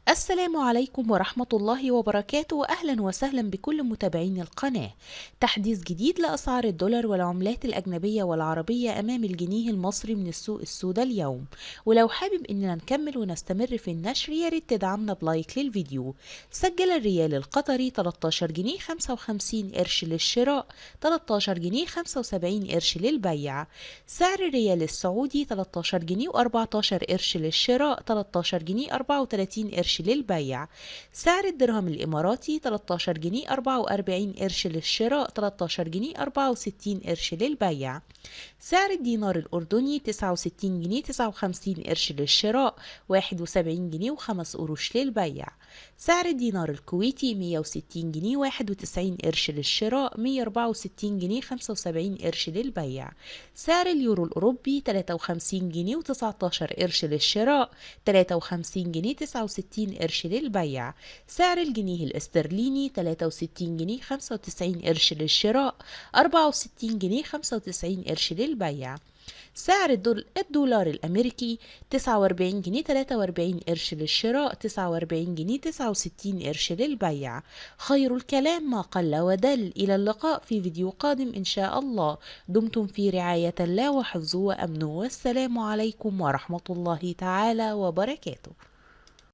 السلام عليكم ورحمة الله وبركاته، وأهلا وسهلا بكل متابعين القناة. تحديث جديد لأسعار الدولار والعملات الأجنبية والعربية أمام الجنيه المصري من السوق السوداء اليوم. ولو حابب إننا نكمل ونستمر في النشر ياريت تدعمنا بلايك للفيديو. سجل الريال القطري 13 جنيه 55 قرش للشراء، 13 جنيه 75 قرش للبيع. سعر الريال السعودي 13 جنيه و14 قرش للشراء، 13 جنيه 34 قرش للبيع. سعر الدرهم الإماراتي 13 جنيه 44 قرش للشراء، 13 جنيه 64 قرش للبيع. سعر الدينار الأردني 69 جنيه 59 قرش للشراء، 71 جنيه و5 قروش للبيع. سعر الدينار الكويتي 160 جنيه 91 قرش للشراء، 164 جنيه 75 قرش للبيع. سعر اليورو الأوروبي 53 جنيه و19 قرش للشراء، 53 جنيه 69 قرش للبيع. سعر الجنيه الاسترليني 63 جنيه 95 قرش للشراء، 64 جنيه 95 قرش للبيع. سعر الدولار الأمريكي 49 جنيه 43 قرش للشراء، 49 جنيه 69 قرش للبيع. خير الكلام ما قل ودل. إلى اللقاء في فيديو قادم إن شاء الله. دمتم في رعاية الله وحفظه وأمنه، والسلام عليكم ورحمة الله تعالى وبركاته.